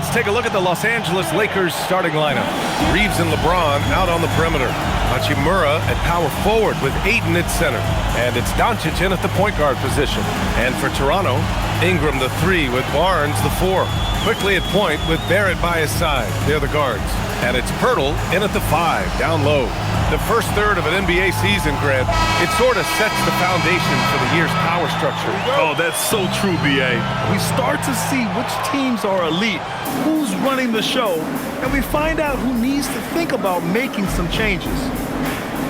let's take a look at the Los Angeles Lakers starting lineup. Reeves and LeBron out on the perimeter. Hachimura at power forward with Ayton at center. And it's Doncic in at the point guard position. And for Toronto, Ingram the 3 with Barnes the 4. Quickly at point with Barrett by his side. They're the guards. And it's Pirtle in at the 5, down low. The first third of an NBA season, Grant, it sort of sets the foundation for the year's power structure. Oh, that's so true, B.A. We start to see which teams are elite, who's running the show, and we find out who needs to think about making some changes.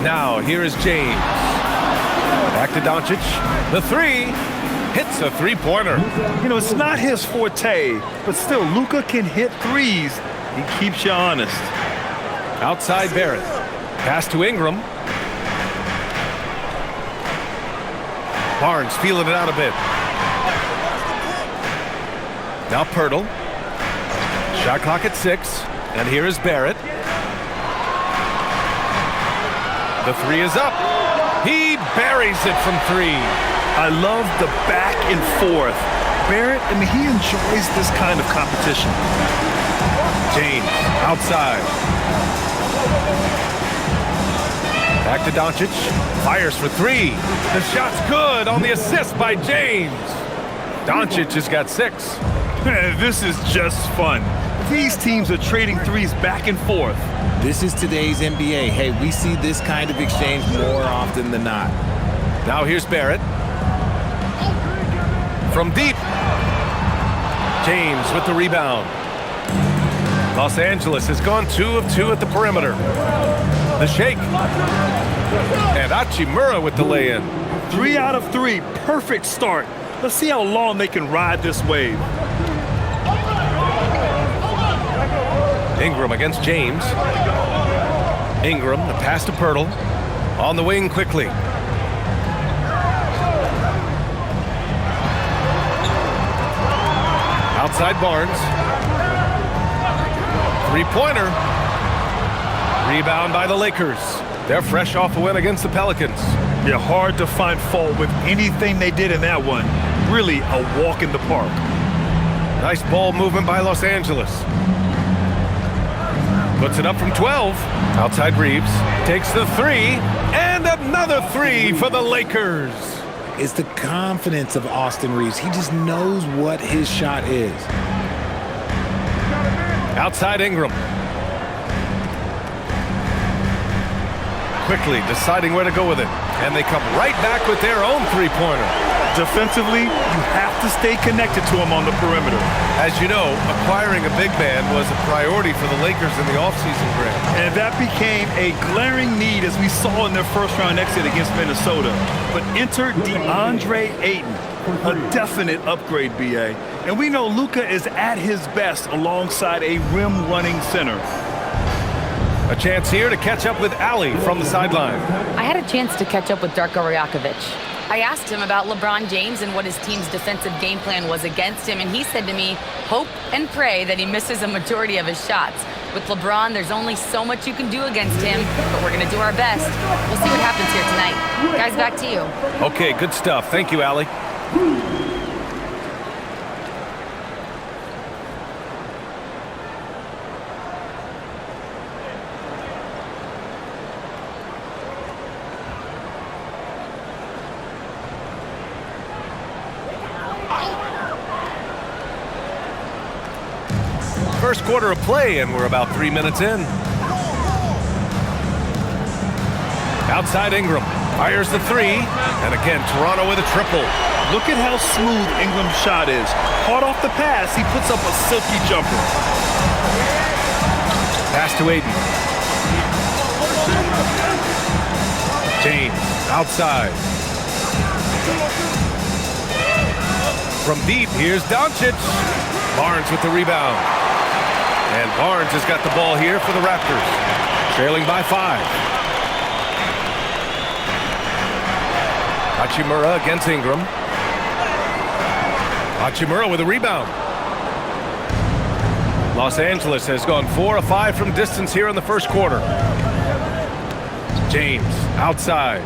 Now, here is James. Back to Doncic. The 3 hits a three-pointer. You know, it's not his forte, but still, Luka can hit threes. He keeps you honest. Outside Barrett. Pass to Ingram. Barnes feeling it out a bit. Now Pirtle. Shot clock at 6. And here is Barrett. The 3 is up. He buries it from 3. I love the back and forth. Barrett, I mean, he enjoys this kind of competition. James outside. Back to Doncic. Fires for 3. The shot's good on the assist by James. Doncic has got 6. This is just fun. These teams are trading threes back and forth. This is today's NBA. Hey, we see this kind of exchange more often than not. Now here's Barrett. From deep. James with the rebound. Los Angeles has gone 2 of 2 at the perimeter. The shake. And Hachimura with the lay-in. 3 out of 3. Perfect start. Let's see how long they can ride this wave. Ingram against James. Ingram, the pass to Pirtle. On the wing quickly. Outside Barnes. Three-pointer. Rebound by the Lakers. They're fresh off a win against the Pelicans. Yeah, hard to find fault with anything they did in that one. Really a walk in the park. Nice ball movement by Los Angeles. Puts it up from 12. Outside Reeves. Takes the 3. And another 3 for the Lakers. It's the confidence of Austin Reeves. He just knows what his shot is. Outside Ingram. Quickly deciding where to go with it. And they come right back with their own three-pointer. Defensively, you have to stay connected to him on the perimeter. As you know, acquiring a big man was a priority for the Lakers in the offseason, Grant. And that became a glaring need as we saw in their first-round exit against Minnesota. But enter DeAndre Ayton, a definite upgrade, B.A. And we know Luka is at his best alongside a rim-running center. A chance here to catch up with Ali from the sideline. I had a chance to catch up with Darko Rajakovic. I asked him about LeBron James and what his team's defensive game plan was against him, and he said to me, hope and pray that he misses a majority of his shots. With LeBron, there's only so much you can do against him, but we're going to do our best. We'll see what happens here tonight. Guys, back to you. Okay, good stuff. Thank you, Ali. First quarter of play, and we're about 3 minutes in. Outside Ingram. Fires the 3. And again, Toronto with a triple. Look at how smooth Ingram's shot is. Hard off the pass, he puts up a silky jumper. Pass to Ayton. James, outside. From deep, here's Doncic. Barnes with the rebound. And Barnes has got the ball here for the Raptors. Trailing by 5. Hachimura against Ingram. Hachimura with a rebound. Los Angeles has gone 4 of 5 from distance here in the first quarter. James outside.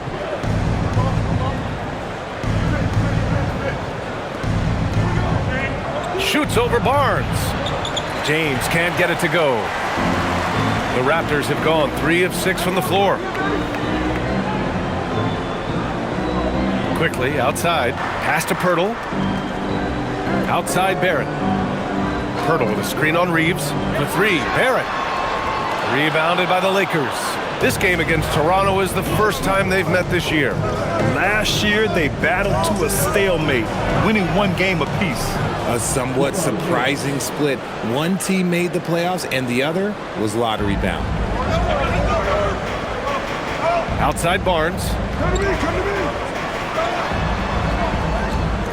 Shoots over Barnes. James can't get it to go. The Raptors have gone 3 of 6 from the floor. Quickly outside, pass to Pirtle. Outside Barrett. Pirtle with a screen on Reeves. The 3, Barrett. Rebounded by the Lakers. This game against Toronto is the first time they've met this year. Last year, they battled to a stalemate, winning 1 game apiece. A somewhat surprising split. One team made the playoffs and the other was lottery bound. Outside Barnes.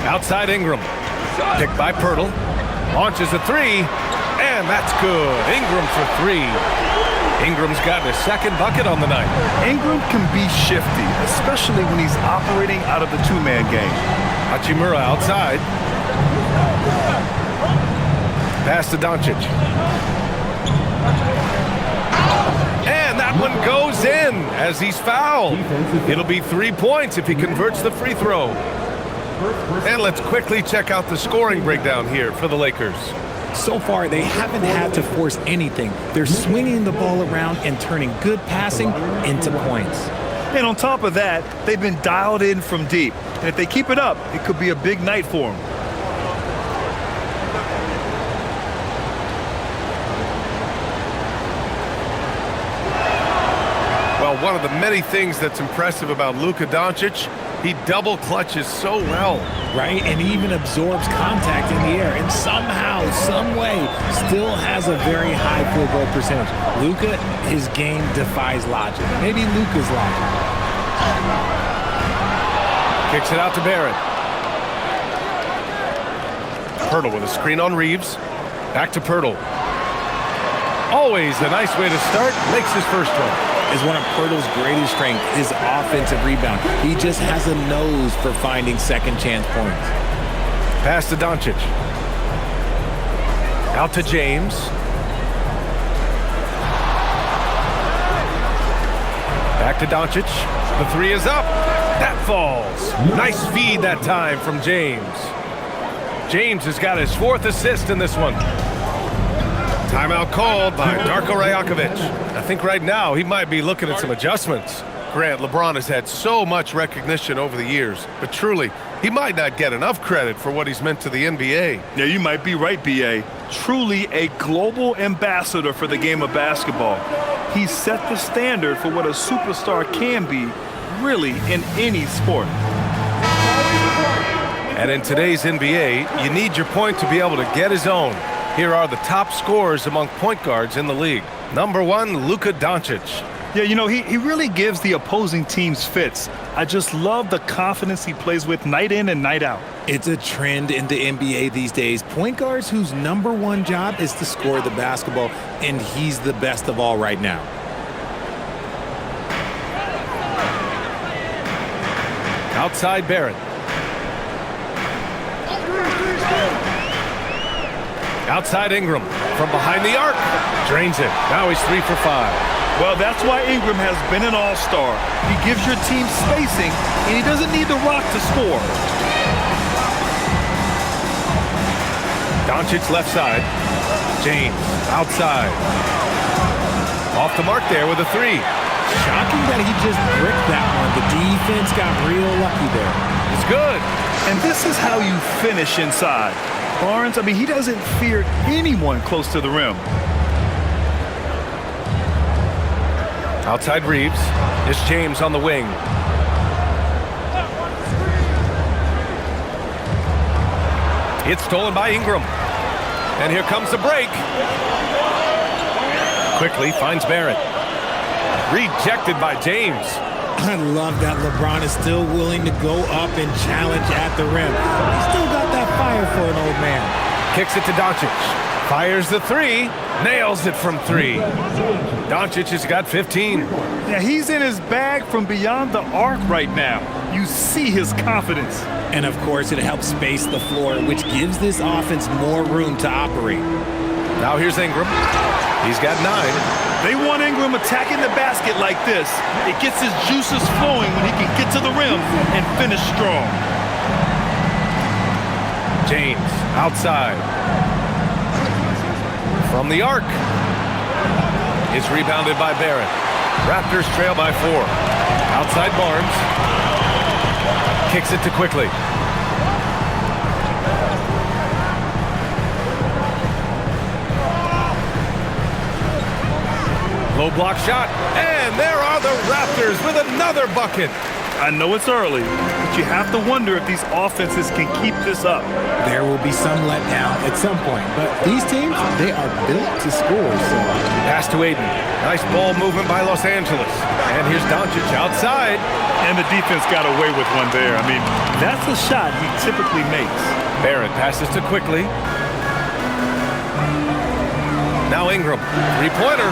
Outside Ingram. Picked by Pirtle. Launches a 3, and that's good. Ingram for 3. Ingram's gotten his 2nd bucket on the night. Ingram can be shifty, especially when he's operating out of the 2-man game. Hachimura outside. Pass to Doncic. And that one goes in as he's fouled. It'll be 3 points if he converts the free throw. And let's quickly check out the scoring breakdown here for the Lakers. So far, they haven't had to force anything. They're swinging the ball around and turning good passing into points. And on top of that, they've been dialed in from deep. And if they keep it up, it could be a big night for them. Well, one of the many things that's impressive about Luka Doncic, he double clutches so well. Right, and he even absorbs contact in the air and somehow, some way, still has a very high field goal percentage. Luka, his game defies logic. Maybe Luka's logic. Kicks it out to Barrett. Pirtle with a screen on Reeves. Back to Pirtle. Always a nice way to start. Makes his first one. Is one of Pirtle's greatest strengths, his offensive rebound. He just has a nose for finding second chance points. Pass to Doncic. Out to James. Back to Doncic. The 3 is up. That falls. Nice feed that time from James. James has got his 4th assist in this one. Timeout called by Darko Rajakovic. I think right now he might be looking at some adjustments. Grant, LeBron has had so much recognition over the years, but truly, he might not get enough credit for what he's meant to the NBA. Yeah, you might be right, B.A. Truly a global ambassador for the game of basketball. He set the standard for what a superstar can be, really, in any sport. And in today's NBA, you need your point to be able to get his own. Here are the top scorers among point guards in the league. Number 1, Luka Doncic. Yeah, you know, he really gives the opposing teams fits. I just love the confidence he plays with night in and night out. It's a trend in the NBA these days. Point guards whose number 1 job is to score the basketball, and he's the best of all right now. Outside Barrett. Outside Ingram. From behind the arc. Drains it. Now he's 3 for 5. Well, that's why Ingram has been an all-star. He gives your team spacing, and he doesn't need the rock to score. Doncic left side. James outside. Off the mark there with a 3. Shocking that he just bricked that one. The defense got real lucky there. It's good. And this is how you finish inside. Barnes, I mean, he doesn't fear anyone close to the rim. Outside Reeves. It's James on the wing. It's stolen by Ingram. And here comes the break. Quickly finds Barrett. Rejected by James. I love that LeBron is still willing to go up and challenge at the rim. He's still got that fire for an old man. Kicks it to Doncic. Fires the 3. Nails it from 3. Doncic has got 15. Yeah, he's in his bag from beyond the arc right now. You see his confidence. And of course, it helps space the floor, which gives this offense more room to operate. Now here's Ingram. He's got 9. They want Ingram attacking the basket like this. It gets his juices flowing when he can get to the rim and finish strong. James outside. From the arc. It's rebounded by Barrett. Raptors trail by 4. Outside Barnes. Kicks it to Quickly. Low block shot. And there are the Raptors with another bucket. I know it's early, but you have to wonder if these offenses can keep this up. There will be some letdown at some point, but these teams, they are built to score. So pass to Aiden. Nice ball movement by Los Angeles. And here's Doncic outside. And the defense got away with one there. I mean, that's a shot he typically makes. Barrett passes to Quickly. Now Ingram. Three-pointer.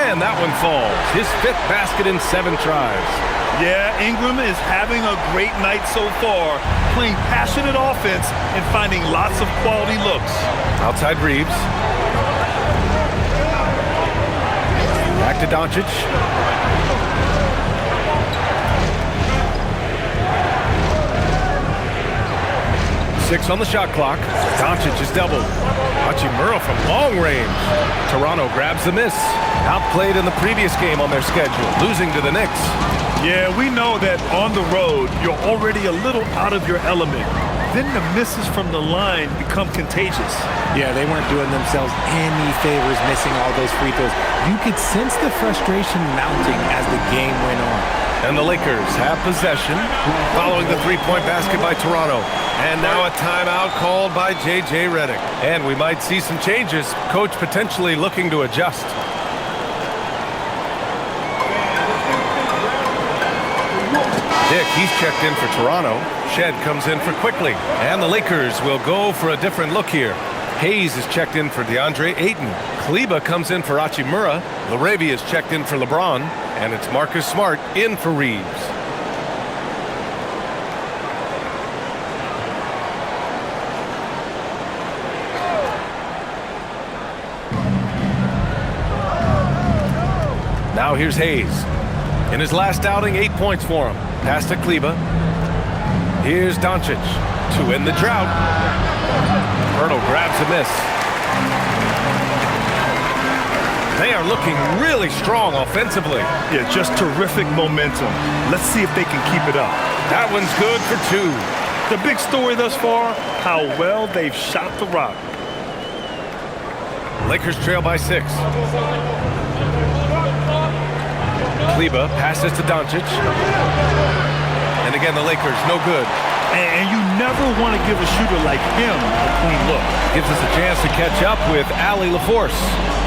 And that one falls. His 5th basket in 7 tries. Yeah, Ingram is having a great night so far, playing passionate offense and finding lots of quality looks. Outside Reeves. Back to Doncic. Six on the shot clock. Doncic is doubled. Hachimura from long range. Toronto grabs the miss. Outplayed in the previous game on their schedule, losing to the Knicks. Yeah, we know that on the road, you're already a little out of your element. Then the misses from the line become contagious. Yeah, they weren't doing themselves any favors missing all those free throws. You could sense the frustration mounting as the game went on. And the Lakers have possession following the three-point basket by Toronto. And now a timeout called by J.J. Redick. And we might see some changes. Coach potentially looking to adjust. Dick, he's checked in for Toronto. Shed comes in for Quickly. And the Lakers will go for a different look here. Hayes is checked in for DeAndre Ayton. Kleba comes in for Hachimura. Laravia is checked in for LeBron. And it's Marcus Smart in for Reeves. Now here's Hayes. In his last outing, 8 points for him. Pass to Kleba. Here's Doncic to end the drought. Hurdle grabs a miss. They are looking really strong offensively. Yeah, just terrific momentum. Let's see if they can keep it up. That one's good for 2. The big story thus far, how well they've shot the rock. Lakers trail by 6. Kleba passes to Doncic. And again, the Lakers, no good. And you never want to give a shooter like him a clean look. Gives us a chance to catch up with Allie LaForce.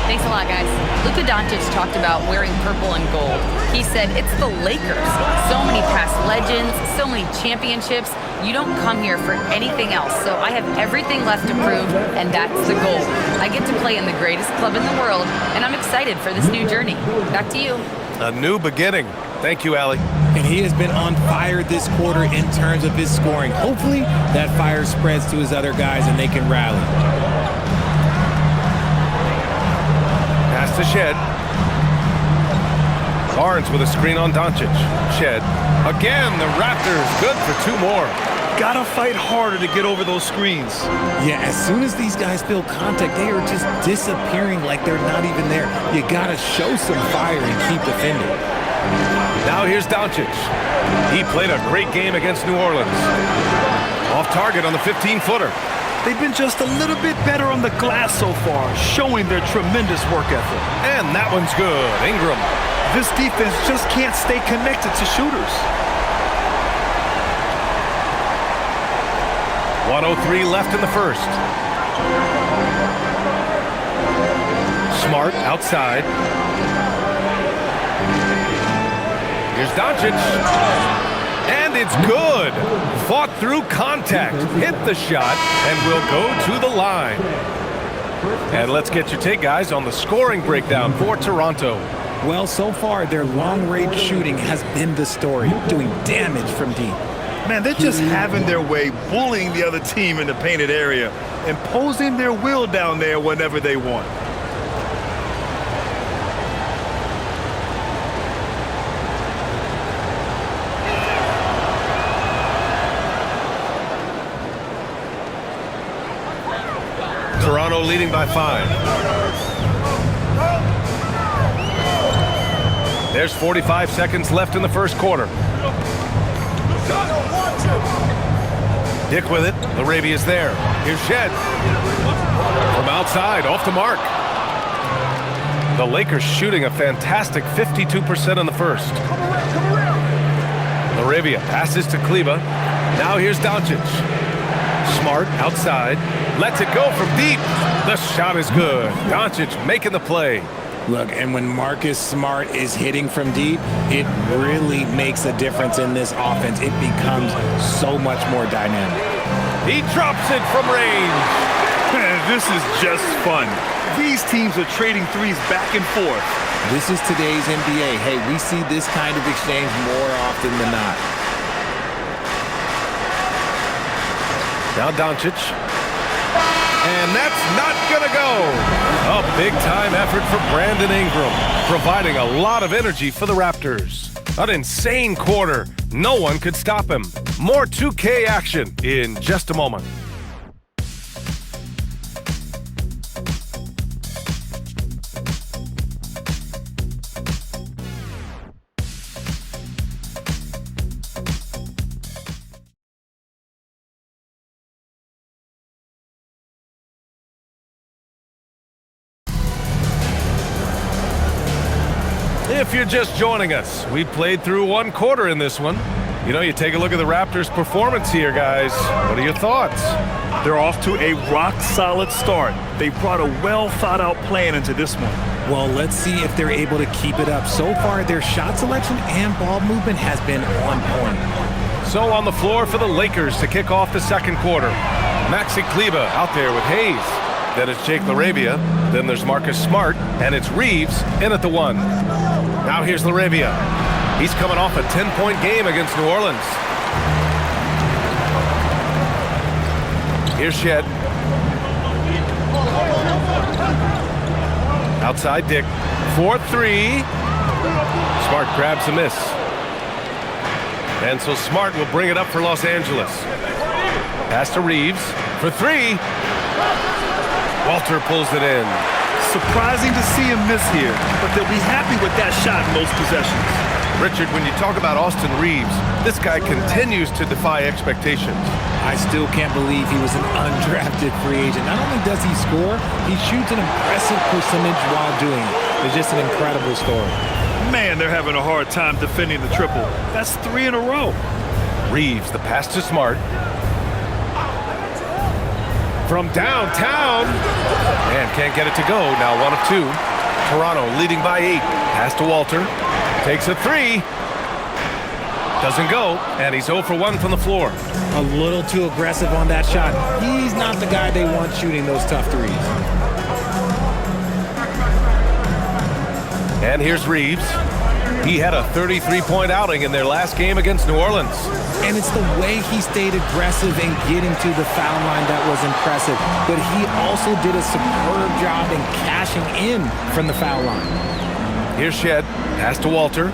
Thanks a lot, guys. Luka Doncic talked about wearing purple and gold. He said, it's the Lakers. So many past legends, so many championships. You don't come here for anything else. So I have everything left to prove, and that's the goal. I get to play in the greatest club in the world, and I'm excited for this new journey. Back to you. A new beginning. Thank you, Allie. And he has been on fire this quarter in terms of his scoring. Hopefully, that fire spreads to his other guys and they can rally. Pass to Shed. Barnes with a screen on Doncic. Shed. Again, the Raptors good for 2 more. Gotta fight harder to get over those screens. Yeah, as soon as these guys feel contact, they are just disappearing like they're not even there. You gotta show some fire and keep defending. Now here's Doncic. He played a great game against New Orleans. Off target on the 15-footer. They've been just a little bit better on the glass so far, showing their tremendous work ethic. And that one's good. Ingram. This defense just can't stay connected to shooters. 1:03 left in the first. Smart outside. Here's Doncic. And it's good. Fought through contact. Hit the shot and will go to the line. And let's get your take, guys, on the scoring breakdown for Toronto. Well, so far, their long-range shooting has been the story, doing damage from deep. Man, they're just having their way, bullying the other team in the painted area, imposing their will down there whenever they want. Toronto leading by 5. There's 45 seconds left in the first quarter. Dick with it. LaRavia's there. Here's Shed. From outside, off the mark. The Lakers shooting a fantastic 52% in the first. LaRavia passes to Kleber. Now here's Doncic. Smart outside. Lets it go from deep. The shot is good. Doncic making the play. Look, and when Marcus Smart is hitting from deep, it really makes a difference in this offense. It becomes so much more dynamic. He drops it from range. Man, this is just fun. These teams are trading threes back and forth. This is today's NBA. Hey, we see this kind of exchange more often than not. Now Doncic. And that's not going to go. A big-time effort for Brandon Ingram, providing a lot of energy for the Raptors. An insane quarter. No one could stop him. More 2K action in just a moment. If you're just joining us, we played through one quarter in this one. You know, you take a look at the Raptors' performance here, guys. What are your thoughts? They're off to a rock-solid start. They brought a well-thought-out plan into this one. Well, let's see if they're able to keep it up. So far, their shot selection and ball movement has been on point. So on the floor for the Lakers to kick off the second quarter. Maxi Kleber out there with Hayes. Then it's Jake LaRavia. Then there's Marcus Smart. And it's Reeves in at the 1. Now here's LaRavia. He's coming off a 10-point game against New Orleans. Here's Shed. Outside Dick. 4-3. Smart grabs a miss. And so Smart will bring it up for Los Angeles. Pass to Reeves for 3. Walter pulls it in. Surprising to see him miss here, but they'll be happy with that shot in most possessions. Richard, when you talk about Austin Reeves, this guy continues to defy expectations. I still can't believe he was an undrafted free agent. Not only does he score, he shoots an impressive percentage while doing it. It's just an incredible story. Man, they're having a hard time defending the triple. That's 3 in a row. Reeves, the pass to Smart. From downtown. And can't get it to go. Now 1 of 2. Toronto leading by 8. Pass to Walter. Takes a 3. Doesn't go. And he's 0 for 1 from the floor. A little too aggressive on that shot. He's not the guy they want shooting those tough threes. And here's Reeves. He had a 33-point outing in their last game against New Orleans. And it's the way he stayed aggressive in getting to the foul line that was impressive. But he also did a superb job in cashing in from the foul line. Here's Shed. Pass to Walter.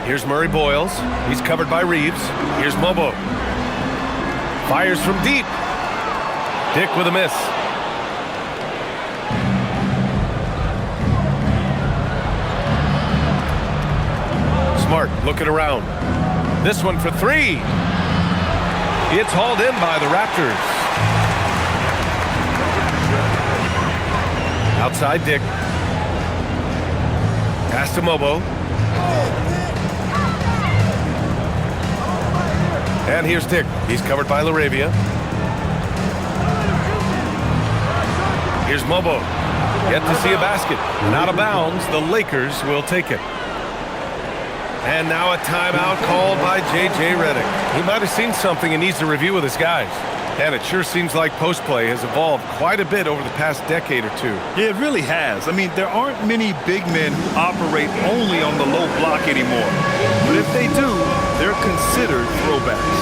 Here's Murray Boyles. He's covered by Reeves. Here's Mobo. Fires from deep. Dick with a miss. Smart looking around. This one for 3. It's hauled in by the Raptors. Outside Dick. Pass to Mobo. And here's Dick. He's covered by LaRavia. Here's Mobo. Yet to see a basket. Not out of bounds. The Lakers will take it. And now a timeout called by J.J. Redick. He might have seen something and needs to review with his guys. And it sure seems like post-play has evolved quite a bit over the past decade or 2. Yeah, it really has. I mean, there aren't many big men who operate only on the low block anymore. But if they do, they're considered throwbacks.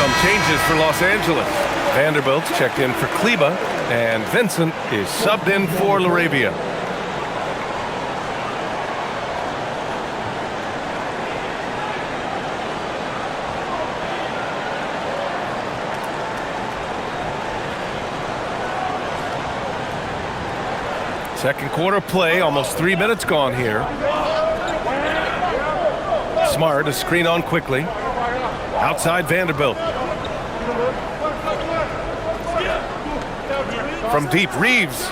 Some changes for Los Angeles. Vanderbilt's checked in for Kleber, and Vincent is subbed in for LaRavia. Second quarter play, almost 3 minutes gone here. Smart, a screen on quickly. Outside Vanderbilt. From deep, Reeves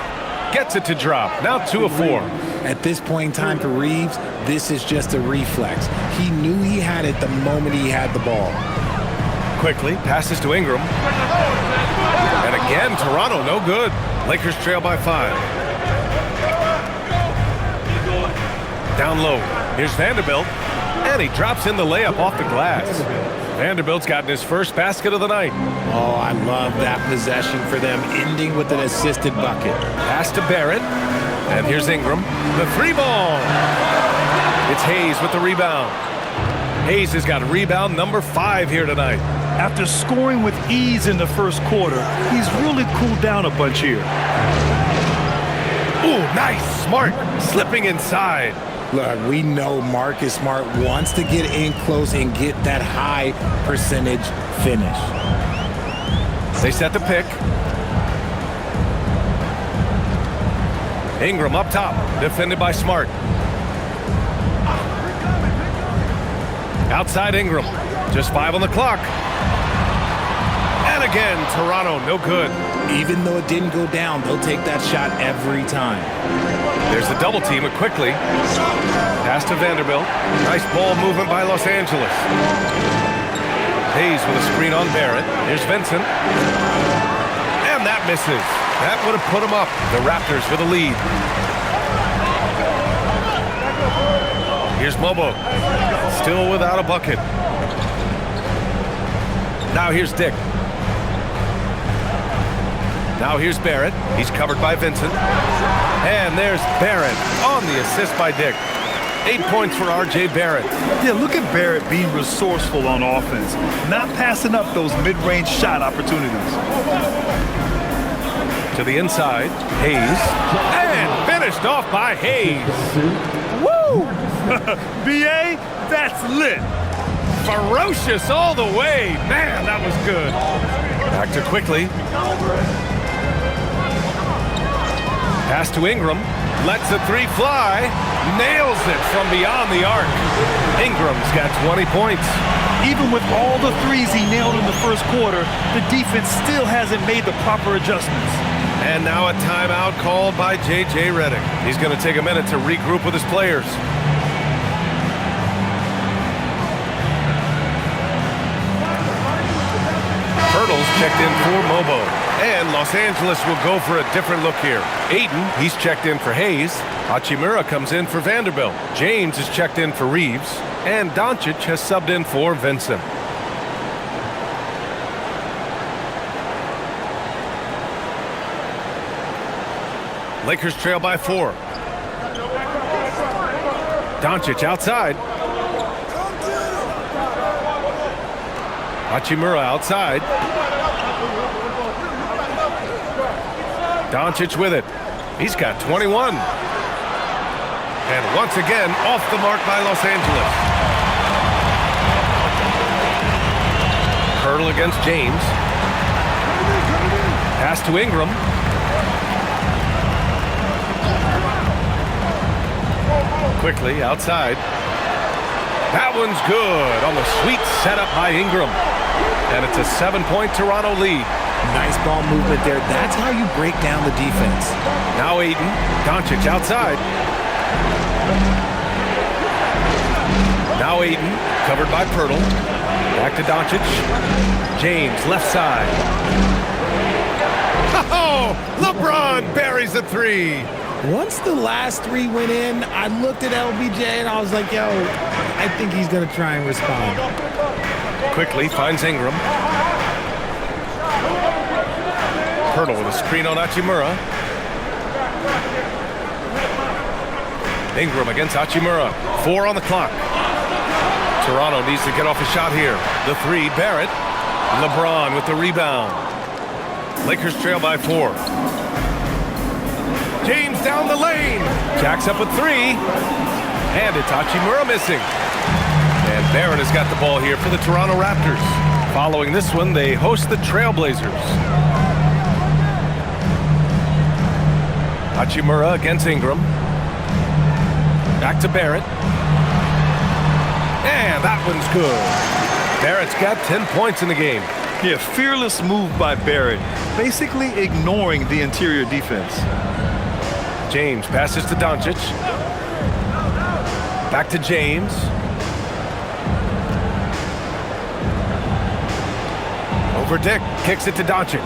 gets it to drop. Now 2 of 4. At this point in time for Reeves, this is just a reflex. He knew he had it the moment he had the ball. Quickly, passes to Ingram. And again, Toronto, no good. Lakers trail by 5. Down low. Here's Vanderbilt. And he drops in the layup off the glass. Vanderbilt's gotten his first basket of the night. Oh, I love that possession for them, ending with an assisted bucket. Pass to Barrett. And here's Ingram. The 3 ball. It's Hayes with the rebound. Hayes has got rebound number 5 here tonight. After scoring with ease in the first quarter, he's really cooled down a bunch here. Ooh, nice. Smart. Slipping inside. Look, we know Marcus Smart wants to get in close and get that high percentage finish. They set the pick. Ingram up top, defended by Smart. Outside Ingram, just 5 on the clock. And again, Toronto, no good. Even though it didn't go down, they'll take that shot every time. There's the double team quickly. Pass to Vanderbilt. Nice ball movement by Los Angeles. Hayes with a screen on Barrett. Here's Vincent. And that misses. That would have put him up. The Raptors with a lead. Here's Mobo. Still without a bucket. Now here's Dick. Now here's Barrett. He's covered by Vincent. And there's Barrett on the assist by Dick. 8 points for R.J. Barrett. Yeah, look at Barrett being resourceful on offense, not passing up those mid-range shot opportunities. To the inside, Hayes. And finished off by Hayes. Woo! B.A., that's lit. Ferocious all the way. Man, that was good. Back to quickly. Pass to Ingram. Lets the 3 fly. Nails it from beyond the arc. Ingram's got 20 points. Even with all the threes he nailed in the first quarter, the defense still hasn't made the proper adjustments. And now a timeout called by J.J. Redick. He's going to take a minute to regroup with his players. Hurdles checked in for Mobo. And Los Angeles will go for a different look here. Aiden, he's checked in for Hayes. Hachimura comes in for Vanderbilt. James is checked in for Reeves. And Doncic has subbed in for Vincent. Lakers trail by 4. Doncic outside. Hachimura outside. Doncic with it. He's got 21. And once again, off the mark by Los Angeles. Hurdle against James. Pass to Ingram. Quickly outside. That one's good on the sweet setup by Ingram. And it's a 7-point Toronto lead. Nice ball movement there. That's how you break down the defense. Now Aiden. Doncic outside. Now Aiden, covered by Pirtle. Back to Doncic. James, left side. Oh, LeBron buries a 3. Once the last 3 went in, I looked at LBJ and I was like, yo, I think he's going to try and respond. Quickly finds Ingram. Pirtle with a screen on Hachimura. Ingram against Hachimura. 4 on the clock. Toronto needs to get off a shot here. The 3, Barrett. LeBron with the rebound. Lakers trail by 4. James down the lane. Jacks up with 3. And it's Hachimura missing. And Barrett has got the ball here for the Toronto Raptors. Following this one, they host the Trailblazers. Hachimura against Ingram. Back to Barrett. And that one's good. Barrett's got 10 points in the game. Yeah, fearless move by Barrett, basically ignoring the interior defense. James passes to Doncic. Back to James. Over Dick, kicks it to Doncic.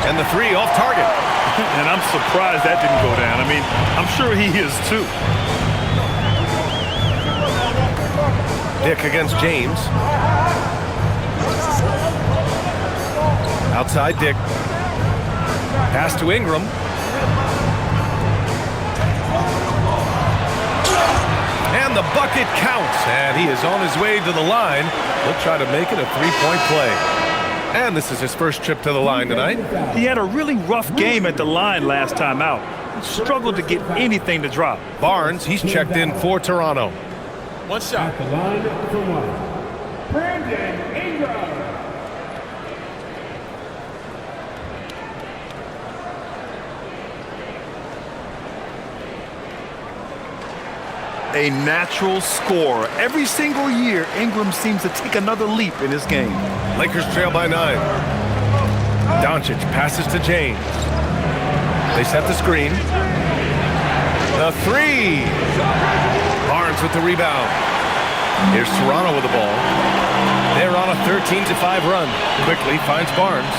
And the three off target. And I'm surprised that didn't go down. I mean, I'm sure he is too. Dick against James. Outside Dick. Pass to Ingram. And the bucket counts. And he is on his way to the line. He'll try to make it a three-point play. And this is his first trip to the line tonight. He had a really rough game at the line last time out. Struggled to get anything to drop. Barnes, he's checked in for Toronto. One shot. At the line for one, Brandon Ingram. A natural scorer. Every single year, Ingram seems to take another leap in his game. Lakers trail by 9. Doncic passes to James. They set the screen. The three. Barnes with the rebound. Here's Toronto with the ball. They're on a 13-5 run. Quickly finds Barnes.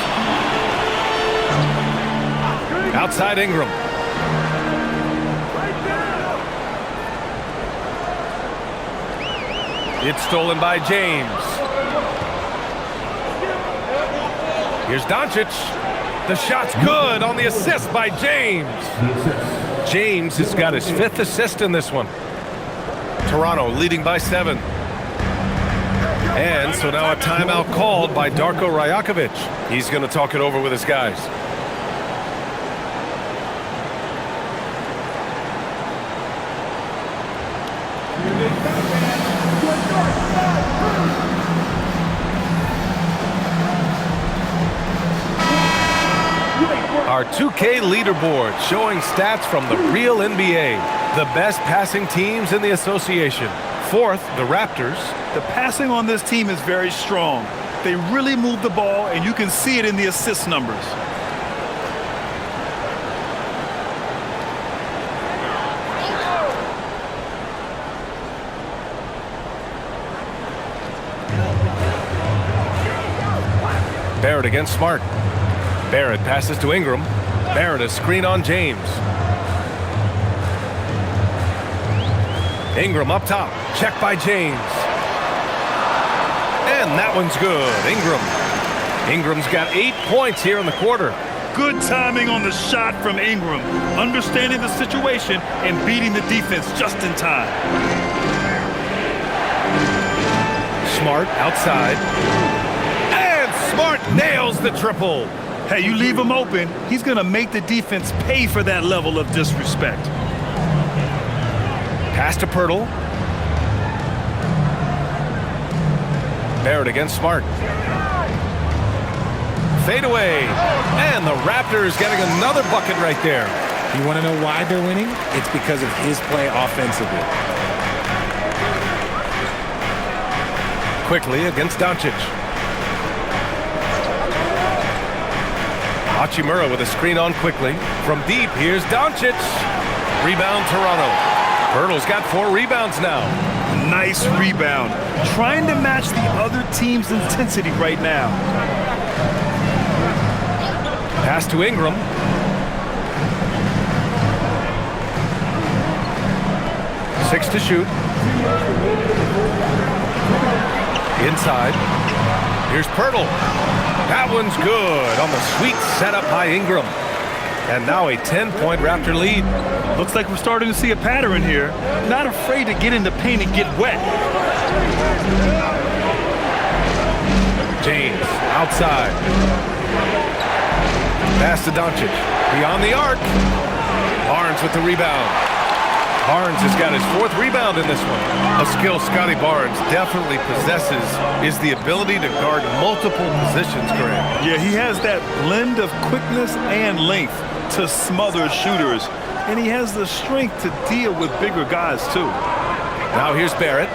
Outside Ingram. It's stolen by James. Here's Doncic. The shot's good on the assist by James. James has got his 5th assist in this one. Toronto leading by 7. And so now a timeout called by Darko Rajakovic. He's going to talk it over with his guys. Our 2K leaderboard showing stats from the real NBA. The best passing teams in the association. 4th, the Raptors. The passing on this team is very strong. They really move the ball, and you can see it in the assist numbers. Barrett against Smart. Barrett passes to Ingram. Barrett a screen on James. Ingram up top. Check by James. And that one's good. Ingram's got 8 points here in the quarter. Good timing on the shot from Ingram. Understanding the situation and beating the defense just in time. Smart outside. And Smart nails the triple. Hey, you leave him open, he's going to make the defense pay for that level of disrespect. Pass to Pirtle. Barrett against Smart. Fade away. And the Raptors getting another bucket right there. You want to know why they're winning? It's because of his play offensively. Quickly against Doncic. Hachimura with a screen on quickly. From deep, here's Doncic. Rebound Toronto. Pirtle's got 4 rebounds now. Nice rebound. Trying to match the other team's intensity right now. Pass to Ingram. Six to shoot. Inside. Here's Pirtle. That one's good on the sweet setup by Ingram. And now a 10-point Raptor lead. Looks like we're starting to see a pattern here. Not afraid to get in the paint and get wet. James outside. Pass to Doncic. Beyond the arc. Barnes with the rebound. Barnes has got his 4th rebound in this one. A skill Scotty Barnes definitely possesses is the ability to guard multiple positions, Graham. Yeah, he has that blend of quickness and length. to smother shooters, and he has the strength to deal with bigger guys, too. Now here's Barrett.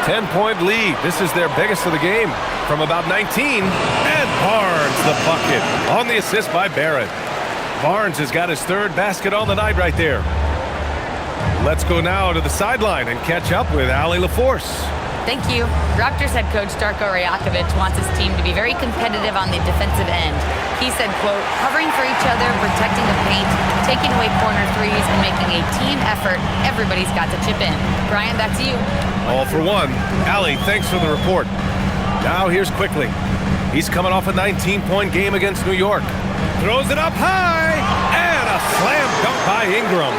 10-point lead. This is their biggest of the game from about 19. And Barnes the bucket on the assist by Barrett. Barnes has got his third basket on the night right there. Let's go now to the sideline and catch up with Allie LaForce. Thank you. Raptors head coach Darko Rajakovic wants his team to be very competitive on the defensive end. He said, quote, covering for each other, protecting the paint, taking away corner threes, and making a team effort. Everybody's got to chip in. Brian, back to you. All for one. Allie, thanks for the report. Now here's Quickly. He's coming off a 19-point game against New York. Throws it up high, and a slam dunk by Ingram.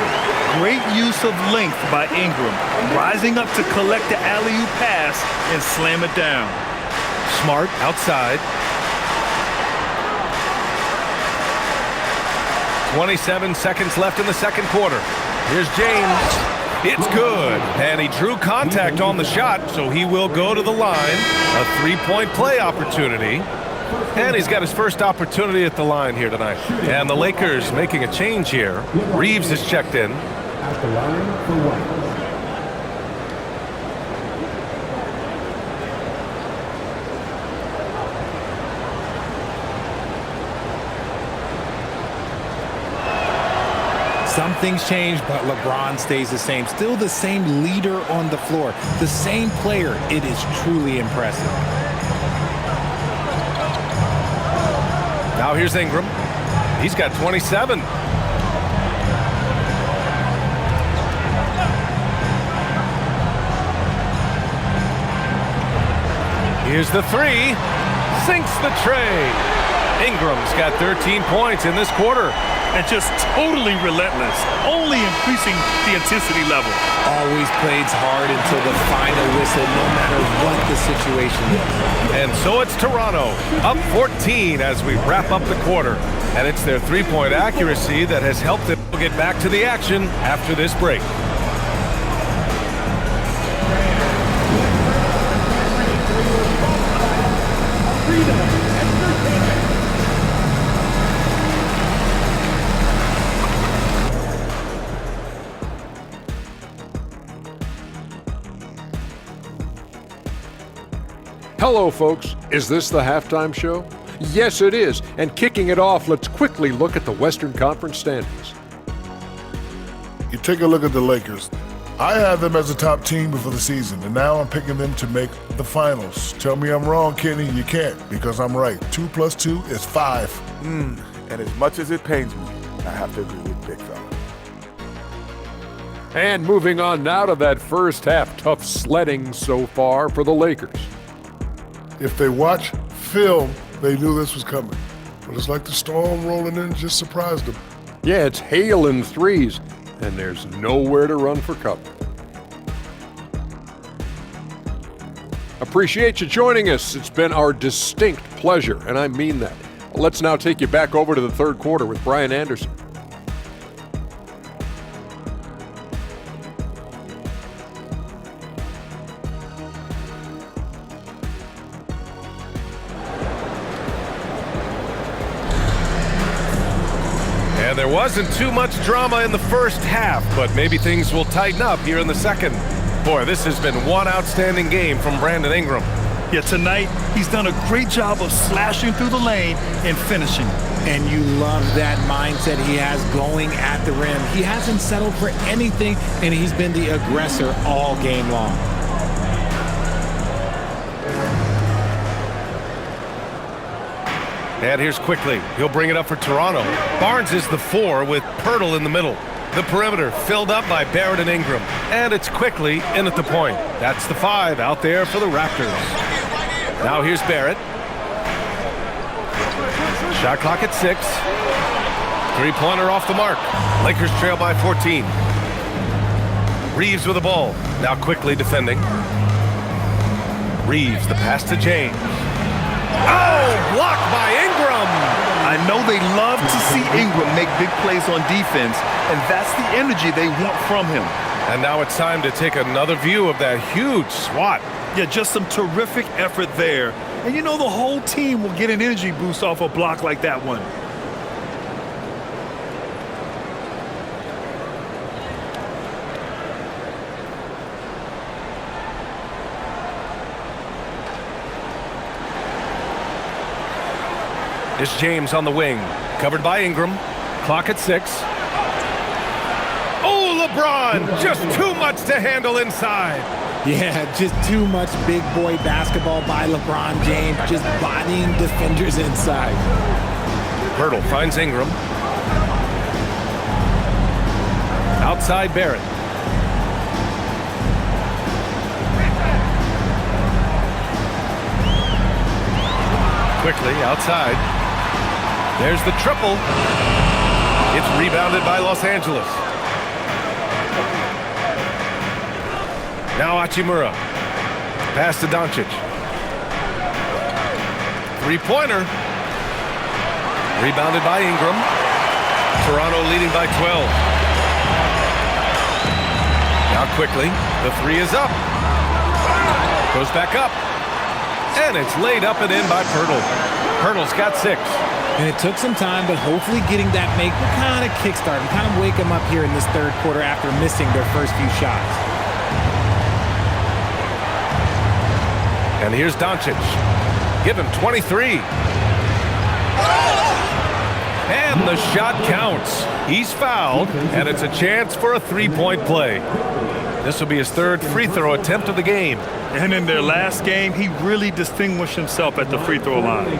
Great use of length by Ingram, rising up to collect the alley-oop pass and slam it down. Smart outside. 27 seconds left in the second quarter. Here's James. It's good. And he drew contact on the shot, so he will go to the line. A three-point play opportunity. And he's got his first opportunity at the line here tonight. And the Lakers making a change here. Reeves is checked in. At the line for White. Some things change, but LeBron stays the same. Still the same leader on the floor. The same player. It is truly impressive. Now here's Ingram. He's got 27. Here's the three. Sinks the tray. Ingram's got 13 points in this quarter. And just totally relentless, only increasing the intensity level. Always plays hard until the final whistle, no matter what the situation is. And so it's Toronto, up 14 as we wrap up the quarter. And it's their three-point accuracy that has helped them get back to the action after this break. Hello, folks. Is this the halftime show? Yes, it is. And kicking it off, let's quickly look at the Western Conference standings. You take a look at the Lakers. I had them as a top team before the season, and now I'm picking them to make the finals. Tell me I'm wrong, Kenny. You can't, because I'm right. 2 + 2 is 5. And as much as it pains me, I have to agree with Big Fella. And moving on now to that first half, tough sledding so far for the Lakers. If they watch film, they knew this was coming. But it's like the storm rolling in just surprised them. Yeah, it's hail and threes, and there's nowhere to run for cover. Appreciate you joining us. It's been our distinct pleasure, and I mean that. Let's now take you back over to the third quarter with Brian Anderson. And there wasn't too much drama in the first half, but maybe things will tighten up here in the second. Boy, this has been one outstanding game from Brandon Ingram. Yeah, tonight he's done a great job of slashing through the lane and finishing. And you love that mindset he has going at the rim. He hasn't settled for anything, and he's been the aggressor all game long. And here's Quickly. He'll bring it up for Toronto. Barnes is the 4 with Pirtle in the middle. The perimeter filled up by Barrett and Ingram. And it's Quickly in at the point. That's the 5 out there for the Raptors. Now here's Barrett. Shot clock at 6. Three-pointer off the mark. Lakers trail by 14. Reeves with the ball. Now Quickly defending. Reeves, the pass to James. Oh, blocked by Ingram. I know they love to see Ingram make big plays on defense, and that's the energy they want from him. And now it's time to take another view of that huge swat. Yeah, just some terrific effort there. And you know the whole team will get an energy boost off a block like that one. It's James on the wing. Covered by Ingram. Clock at 6. Oh, LeBron! Just too much to handle inside. Yeah, just too much big boy basketball by LeBron James, just bodying defenders inside. Pirtle finds Ingram. Outside Barrett. Quickly outside. There's the triple. It's rebounded by Los Angeles. Now Hachimura. Pass to Doncic. Three-pointer. Rebounded by Ingram. Toronto leading by 12. Now quickly, the three is up. Goes back up. And it's laid up and in by Pirtle. Pirtle's got 6. And it took some time, but hopefully getting that make will kind of kickstart and kind of wake them up here in this third quarter after missing their first few shots. And here's Doncic. Give him 23. And the shot counts. He's fouled, and it's a chance for a three-point play. This will be his third free throw attempt of the game. And in their last game, he really distinguished himself at the free throw line.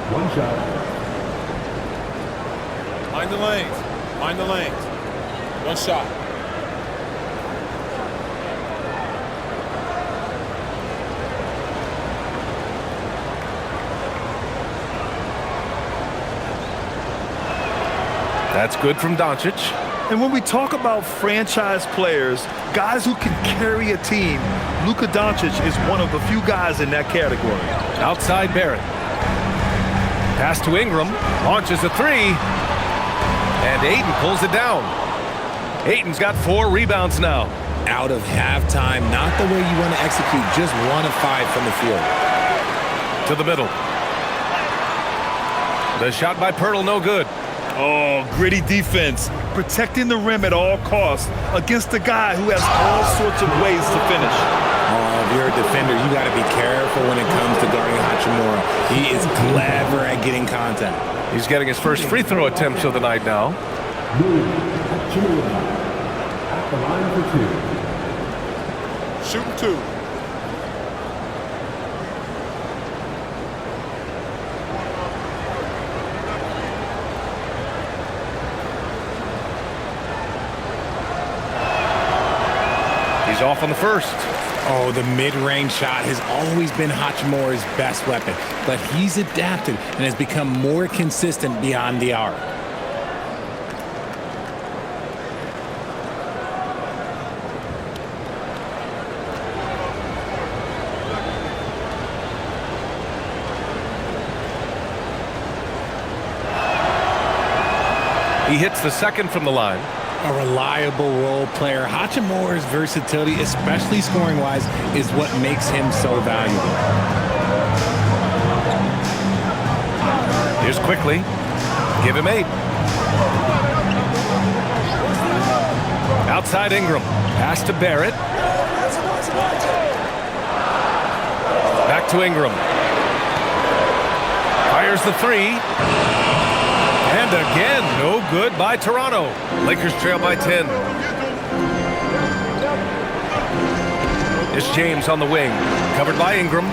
One shot. Mind the lanes. Mind the lanes. One shot. That's good from Doncic. And when we talk about franchise players, guys who can carry a team, Luka Doncic is one of the few guys in that category. Outside Barrett. Pass to Ingram. Launches a three. And Ayton pulls it down. Ayton's got 4 rebounds now. Out of halftime, not the way you want to execute, just 1 of 5 from the field. To the middle. The shot by Pirtle, no good. Oh, gritty defense, protecting the rim at all costs against a guy who has all sorts of ways to finish. Oh, if you're a defender, you got to be careful when it comes to guarding Hachimura. He is clever at getting contact. He's getting his first free throw attempt of the night now. Hachimura at the line for 2. Shooting 2. He's off on the first. Oh, the mid-range shot has always been Hachimura's best weapon, but he's adapted and has become more consistent beyond the arc. He hits the second from the line. A reliable role player. Hachimura's versatility, especially scoring-wise, is what makes him so valuable. Here's quickly. Give him 8. Outside Ingram. Pass to Barrett. Back to Ingram. Fires the 3. And again, no good by Toronto. Lakers trail by 10. It's James on the wing. Covered by Ingram.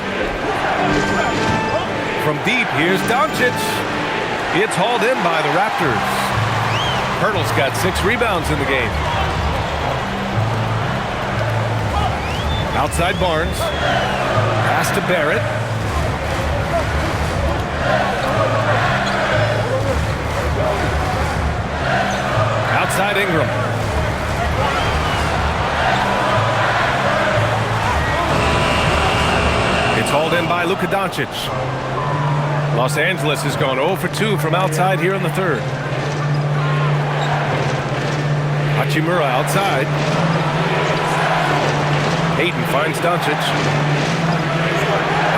From deep, here's Doncic. It's hauled in by the Raptors. Pirtle's got 6 rebounds in the game. Outside Barnes. Pass to Barrett. Outside Ingram. It's hauled in by Luka Doncic. Los Angeles has gone 0 for 2 from outside here in the third. Hachimura outside. Ayton finds Doncic.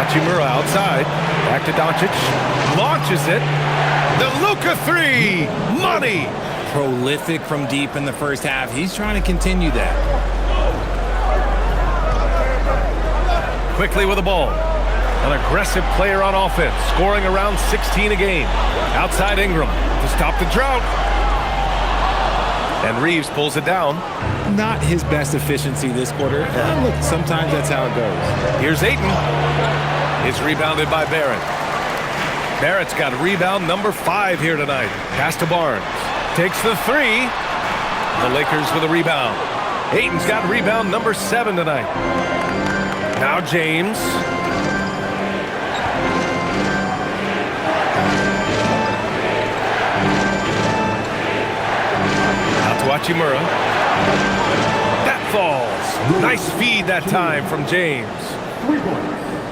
Hachimura outside. Back to Doncic. Launches it. The Luka 3. Money. Prolific from deep in the first half. He's trying to continue that. Quickly with the ball. An aggressive player on offense, scoring around 16 a game. Outside Ingram to stop the drought. And Reeves pulls it down. Not his best efficiency this quarter. Look, sometimes that's how it goes. Here's Ayton. It's rebounded by Barrett. Barrett's got rebound number 5 here tonight. Pass to Barnes. Takes the 3. The Lakers with a rebound. Ayton's got rebound number 7 tonight. Now James. Out to Hachimura. That falls. Nice feed that time from James.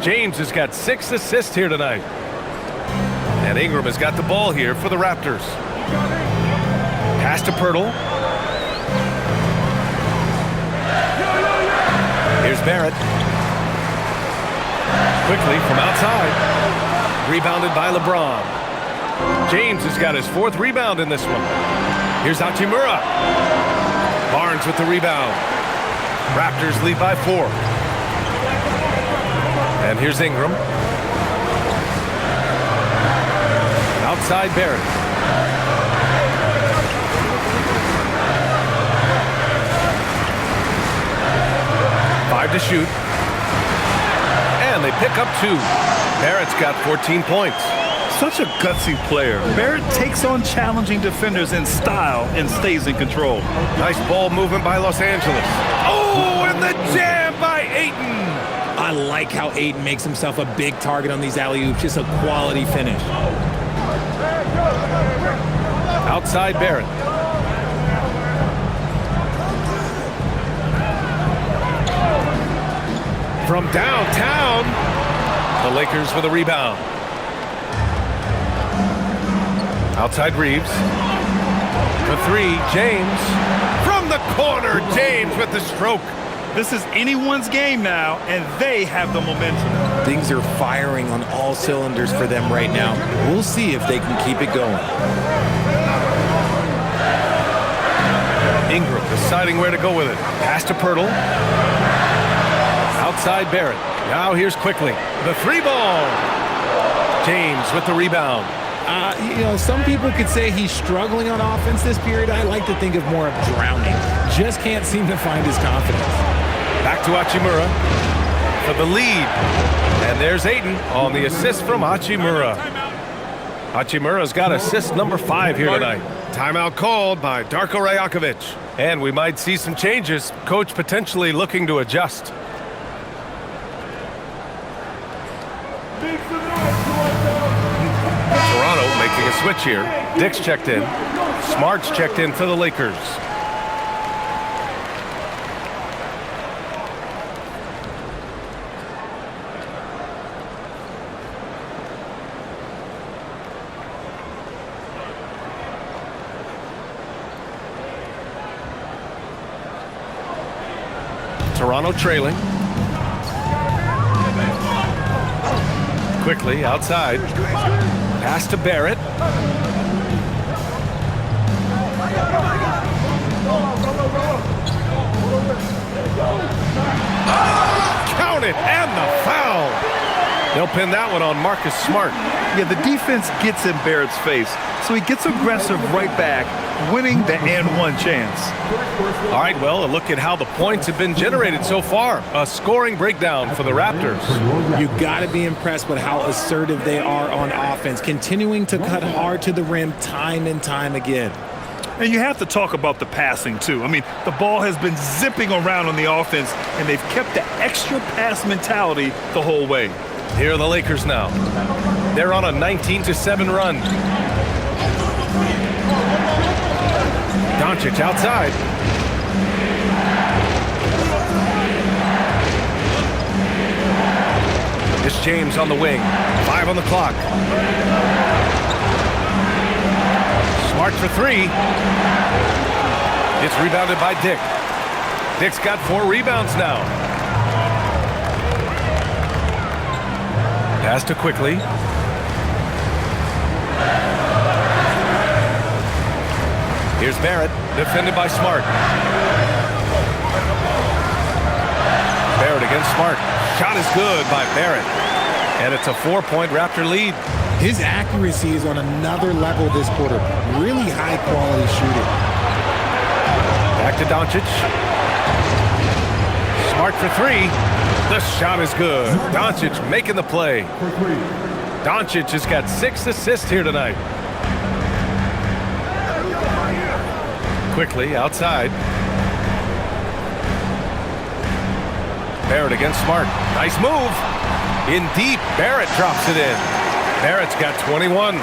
James has got 6 assists here tonight. And Ingram has got the ball here for the Raptors. Pass to Pirtle. Here's Barrett. Quickly from outside. Rebounded by LeBron. James has got his 4th rebound in this one. Here's Hachimura. Barnes with the rebound. Raptors lead by 4. And here's Ingram. Outside Barrett. Five to shoot. And they pick up 2. Barrett's got 14 points. Such a gutsy player. Barrett takes on challenging defenders in style and stays in control. Nice ball movement by Los Angeles. Oh, and the jam by Ayton. I like how Ayton makes himself a big target on these alley-oops. Just a quality finish. Outside Barrett. From downtown, the Lakers with a rebound. Outside Reeves. The 3, James. From the corner, James with the stroke. This is anyone's game now, and they have the momentum. Things are firing on all cylinders for them right now. We'll see if they can keep it going. Ingram deciding where to go with it. Pass to Pirtle. Outside Barrett. Now here's quickly. The 3 ball. James with the rebound. Some people could say he's struggling on offense this period. I like to think of more of drowning. Just can't seem to find his confidence. Back to Hachimura for the lead. And there's Ayton on the assist from Hachimura. Hachimura's got assist number 5 here tonight. Timeout called by Darko Rajakovic. And we might see some changes. Coach potentially looking to adjust. Toronto making a switch here. Dick's checked in. Smart's checked in for the Lakers. Toronto trailing. Quickly outside. Pass to Barrett. Count it, and the foul. They'll pin that one on Marcus Smart. Yeah, the defense gets in Barrett's face, so he gets aggressive right back, winning the and-one chance. All right, well, a look at how the points have been generated so far. A scoring breakdown for the Raptors. You got to be impressed with how assertive they are on offense, continuing to cut hard to the rim time and time again. And you have to talk about the passing, too. I mean, the ball has been zipping around on the offense, and they've kept the extra pass mentality the whole way. Here are the Lakers now. They're on a 19-7 run. Doncic outside. It's James on the wing. 5 on the clock. Smart for 3. It's rebounded by Dick. Dick's got 4 rebounds now. Pass to quickly. Here's Barrett, defended by Smart. Barrett against Smart. Shot is good by Barrett. And it's a 4-point Raptor lead. His accuracy is on another level this quarter. Really high-quality shooting. Back to Doncic. Smart for three. The shot is good. Doncic making the play. Doncic has got 6 assists here tonight. Quickly outside. Barrett against Smart. Nice move. In deep, Barrett drops it in. Barrett's got 21.